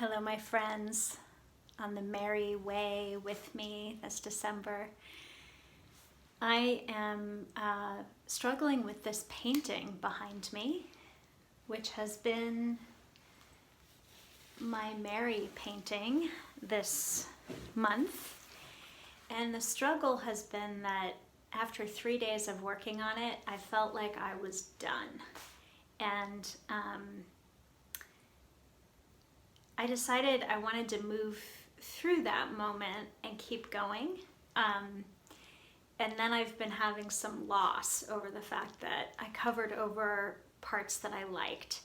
Hello, my friends on the merry way with me this December. I am struggling with this painting behind me, which has been my Mary painting this month. And the struggle has been that after 3 days of working on it, I felt like I was done. And I decided I wanted to move through that moment and keep going. And then I've been having some loss over the fact that I covered over parts that I liked.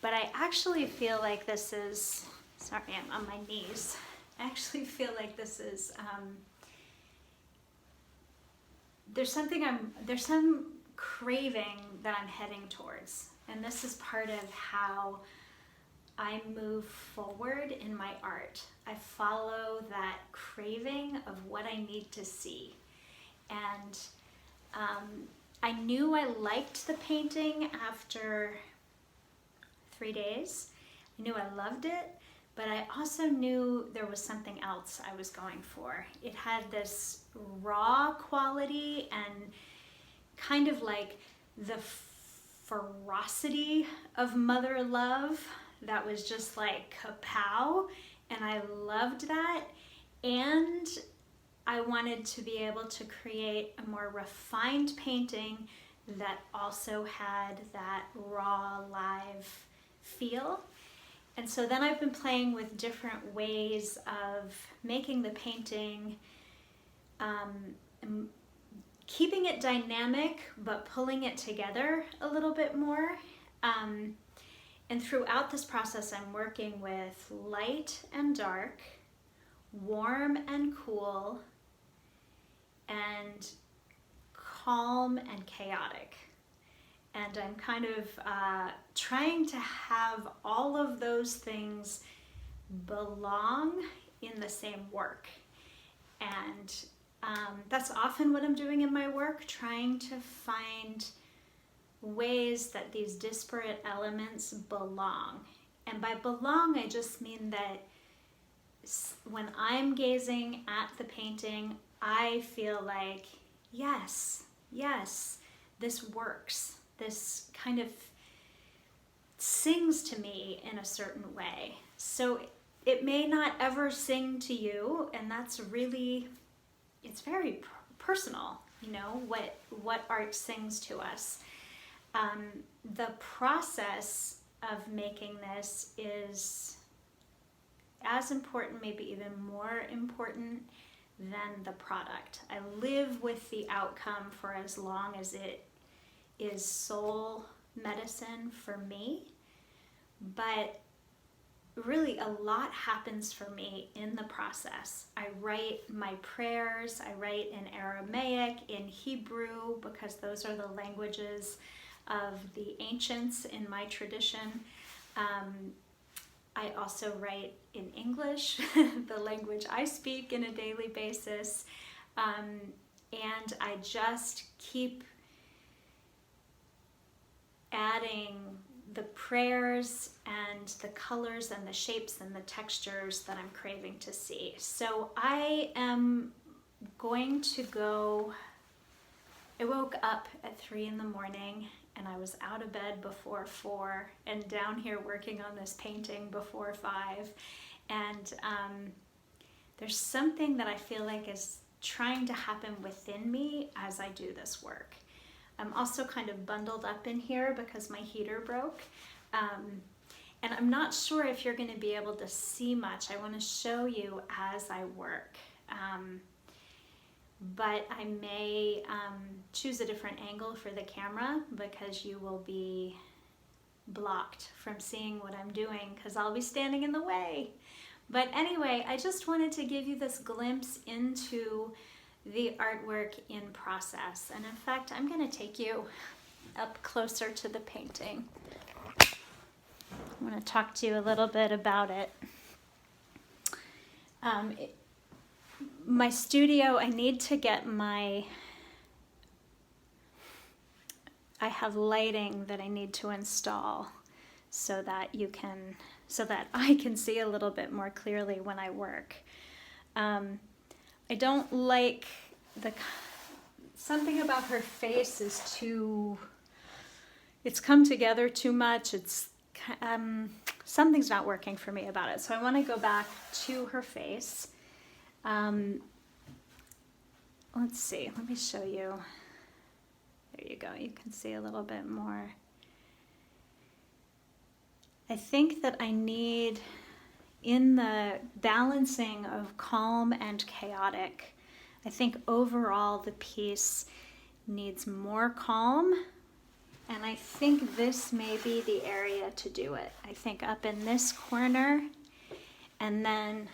But I actually feel like this is, sorry, I'm on my knees. I actually feel like this is, there's some craving that I'm heading towards. And this is part of how I move forward in my art. I follow that craving of what I need to see. And I knew I liked the painting after 3 days. I knew I loved it, but I also knew there was something else I was going for. It had this raw quality and kind of like the ferocity of mother love that was just like kapow, and I loved that. And I wanted to be able to create a more refined painting that also had that raw, live feel. And so then I've been playing with different ways of making the painting, keeping it dynamic, but pulling it together a little bit more. And throughout this process, I'm working with light and dark, warm and cool, and calm and chaotic. And I'm kind of trying to have all of those things belong in the same work. And that's often what I'm doing in my work, trying to find ways that these disparate elements belong. And by belong, I just mean that when I'm gazing at the painting, I feel like, yes, this works. This kind of sings to me in a certain way. So it may not ever sing to you, and that's really, it's very personal, you know, what art sings to us. The process of making this is as important, maybe even more important than the product. I live with the outcome for as long as it is soul medicine for me, but really a lot happens for me in the process. I write my prayers, I write in Aramaic, in Hebrew, because those are the languages of the ancients in my tradition. I also write in English, the language I speak in a daily basis, and I just keep adding the prayers and the colors and the shapes and the textures that I'm craving to see. So I am going to go, I woke up at 3 in the morning and I was out of bed before 4 and down here working on this painting before 5. And there's something that I feel like is trying to happen within me as I do this work. I'm also kind of bundled up in here because my heater broke. And I'm not sure if you're going to be able to see much. I want to show you as I work. But I may choose a different angle for the camera because you will be blocked from seeing what I'm doing because I'll be standing in the way. But anyway, I just wanted to give you this glimpse into the artwork in process. And in fact, I'm going to take you up closer to the painting. I want to talk to you a little bit about it. My studio, I need to get I have lighting that I need to install so that you can so that I can see a little bit more clearly when I work. I don't like something about her face is it's come together too much. Something's not working for me about it. So I want to go back to her face. Let's see, let me show you. There you go, you can see a little bit more. I think that I need, in the balancing of calm and chaotic, I think overall the piece needs more calm, and I think this may be the area to do it. I think up in this corner and then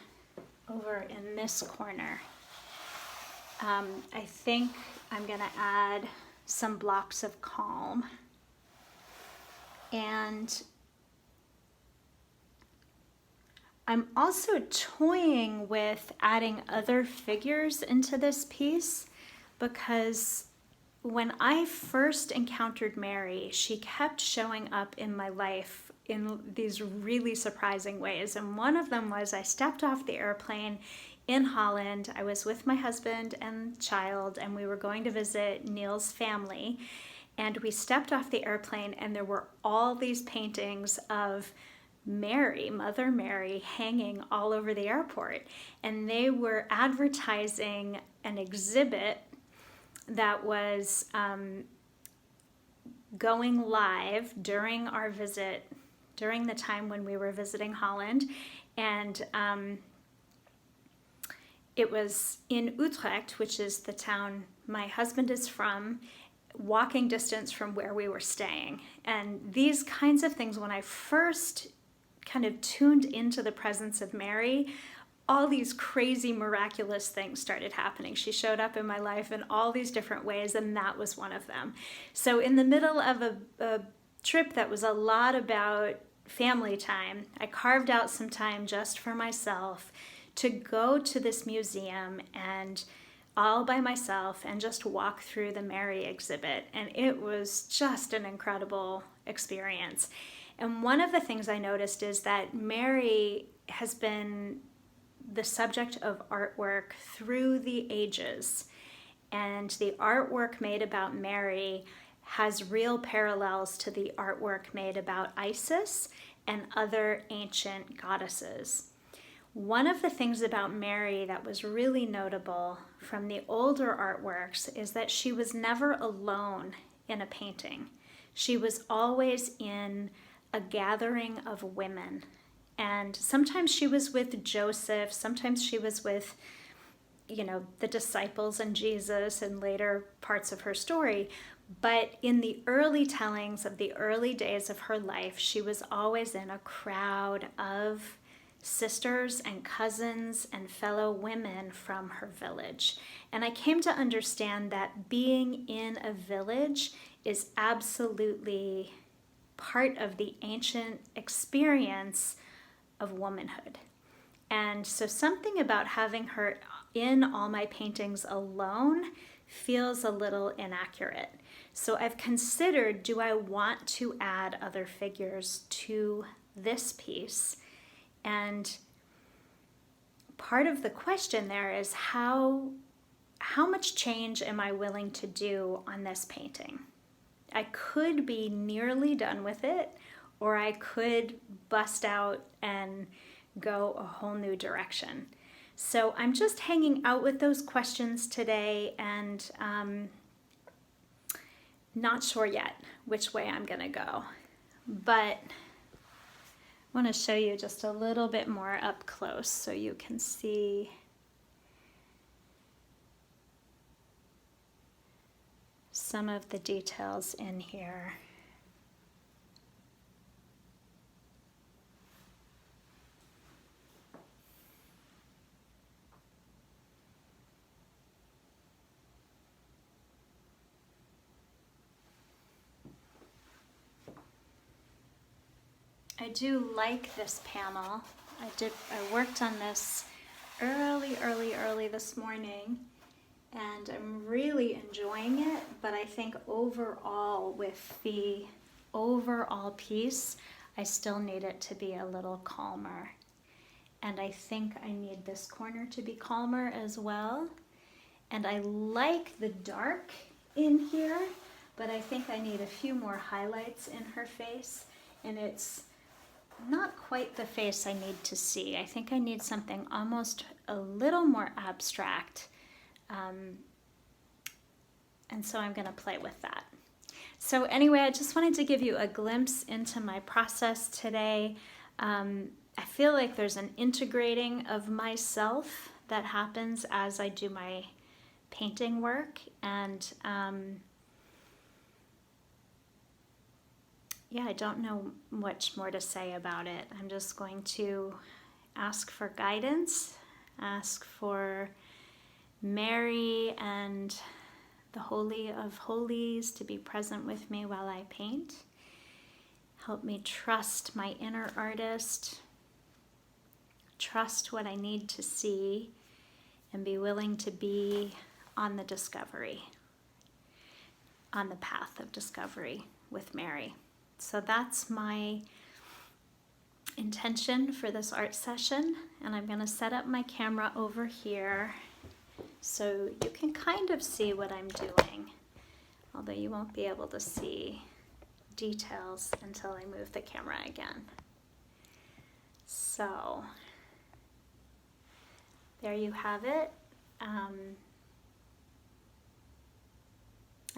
over in this corner. I think I'm gonna add some blocks of calm, and I'm also toying with adding other figures into this piece, because when I first encountered Mary, she kept showing up in my life in these really surprising ways. And one of them was I stepped off the airplane in Holland. I was with my husband and child, and we were going to visit Neil's family. And we stepped off the airplane, and there were all these paintings of Mary, Mother Mary, hanging all over the airport. And they were advertising an exhibit that was going live during our visit, during the time when we were visiting Holland. And it was in Utrecht, which is the town my husband is from, walking distance from where we were staying. And these kinds of things, when I first kind of tuned into the presence of Mary, all these crazy miraculous things started happening. She showed up in my life in all these different ways, and that was one of them. So in the middle of a trip that was a lot about family time, I carved out some time just for myself to go to this museum and all by myself and just walk through the Mary exhibit. And it was just an incredible experience. And one of the things I noticed is that Mary has been the subject of artwork through the ages. And the artwork made about Mary has real parallels to the artwork made about Isis and other ancient goddesses. One of the things about Mary that was really notable from the older artworks is that she was never alone in a painting. She was always in a gathering of women. And sometimes she was with Joseph, sometimes she was with, the disciples and Jesus in later parts of her story. But in the early tellings of the early days of her life, she was always in a crowd of sisters and cousins and fellow women from her village. And I came to understand that being in a village is absolutely part of the ancient experience of womanhood. And so something about having her in all my paintings alone feels a little inaccurate. So I've considered, do I want to add other figures to this piece? And part of the question there is how much change am I willing to do on this painting? I could be nearly done with it, or I could bust out and go a whole new direction. So I'm just hanging out with those questions today, and not sure yet which way I'm gonna go. But I want to show you just a little bit more up close so you can see some of the details in here. I do like this panel. I worked on this early this morning, and I'm really enjoying it, but I think overall with the overall piece, I still need it to be a little calmer. And I think I need this corner to be calmer as well. And I like the dark in here, but I think I need a few more highlights in her face. And it's not quite the face I need to see. I think I need something almost a little more abstract. And so I'm going to play with that. So anyway, I just wanted to give you a glimpse into my process today. I feel like there's an integrating of myself that happens as I do my painting work. And yeah, I don't know much more to say about it. I'm just going to ask for guidance, ask for Mary and the Holy of Holies to be present with me while I paint. Help me trust my inner artist, trust what I need to see, and be willing to be on the discovery, on the path of discovery with Mary. So that's my intention for this art session, and I'm going to set up my camera over here so you can kind of see what I'm doing, although you won't be able to see details until I move the camera again. So there you have it. I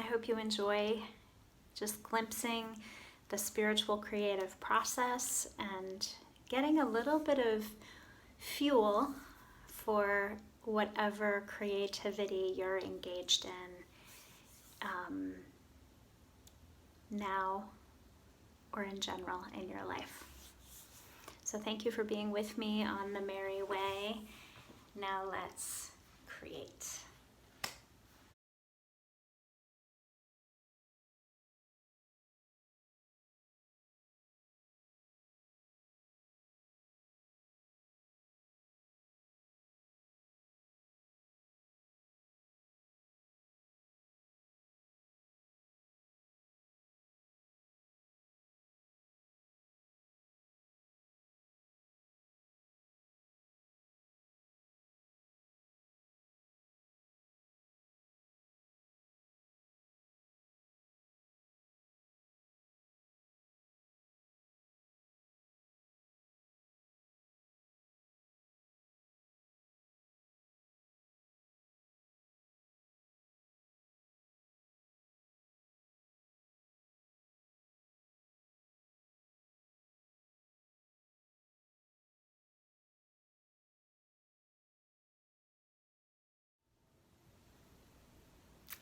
hope you enjoy just glimpsing the spiritual creative process and getting a little bit of fuel for whatever creativity you're engaged in now or in general in your life. So thank you for being with me on the Merry Way. Now let's create.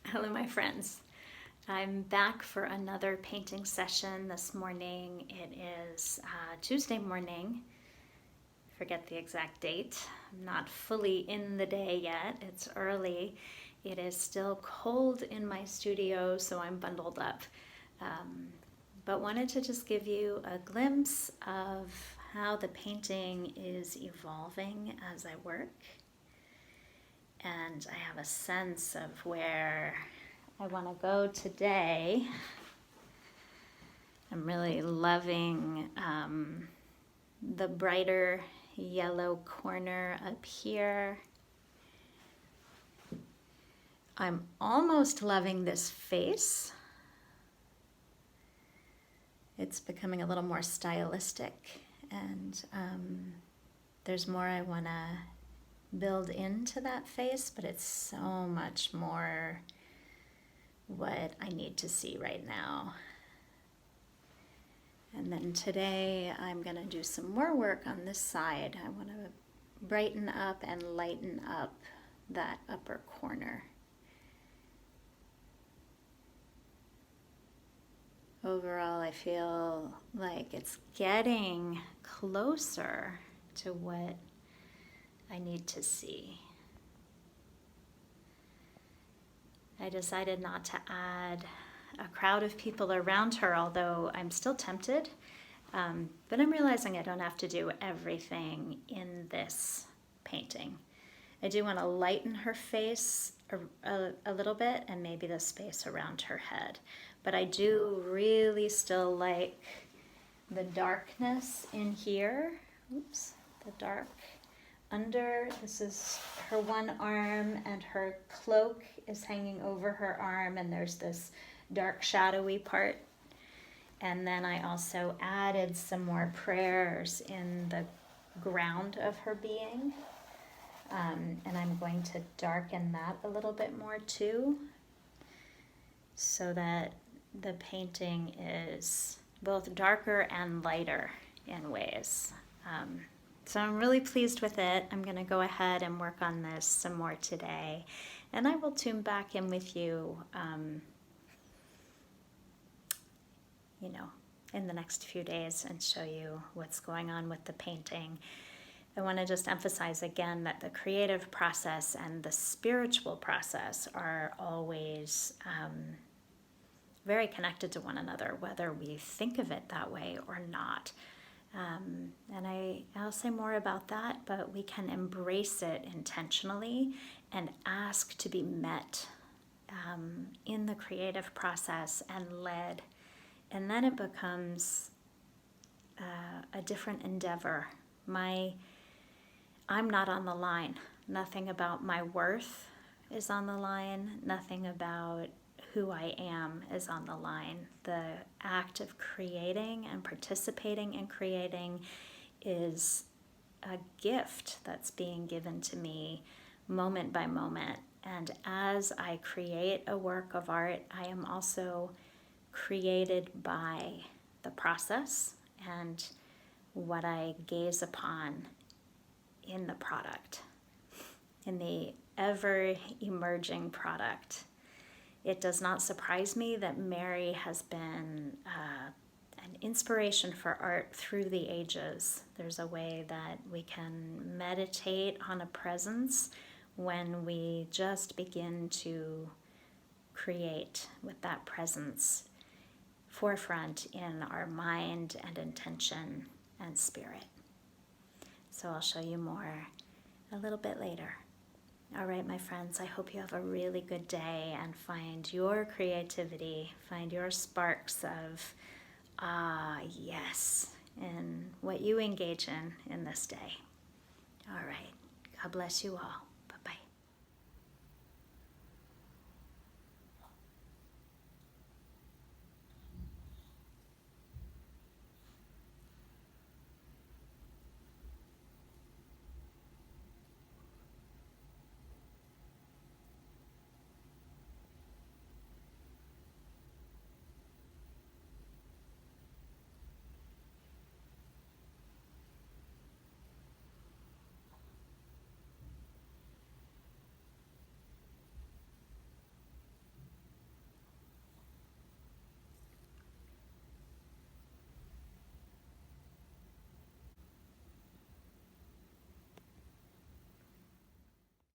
Hello, my friends. I'm back for another painting session this morning. It is Tuesday morning. Forget the exact date. I'm not fully in the day yet. It's early. It is still cold in my studio, so I'm bundled up. But wanted to just give you a glimpse of how the painting is evolving as I work. And I have a sense of where I want to go today. I'm really loving the brighter yellow corner up here. I'm almost loving this face. It's becoming a little more stylistic, and there's more I want to build into that face, but it's so much more what I need to see right now. And then today I'm going to do some more work on this side. I want to brighten up and lighten up that upper corner. Overall, I feel like it's getting closer to what I need to see. I decided not to add a crowd of people around her, although I'm still tempted. But I'm realizing I don't have to do everything in this painting. I do want to lighten her face a little bit, and maybe the space around her head. But I do really still like the darkness in here. Oops, the dark under. This is her one arm, and her cloak is hanging over her arm, and there's this dark shadowy part. And then I also added some more prayers in the ground of her being. And I'm going to darken that a little bit more too, so that the painting is both darker and lighter in ways. So I'm really pleased with it. I'm going to go ahead and work on this some more today, and I will tune back in with you, in the next few days and show you what's going on with the painting. I want to just emphasize again that the creative process and the spiritual process are always very connected to one another, whether we think of it that way or not. And I'll say more about that, but we can embrace it intentionally and ask to be met in the creative process and led. And then it becomes a different endeavor. I'm not on the line. Nothing about my worth is on the line. Nothing about who I am is on the line. The act of creating and participating in creating is a gift that's being given to me moment by moment. And as I create a work of art, I am also created by the process and what I gaze upon in the product, in the ever-emerging product. It does not surprise me that Mary has been an inspiration for art through the ages. There's a way that we can meditate on a presence when we just begin to create with that presence forefront in our mind and intention and spirit. So I'll show you more a little bit later. All right, my friends, I hope you have a really good day and find your creativity, find your sparks of, yes, in what you engage in this day. All right, God bless you all.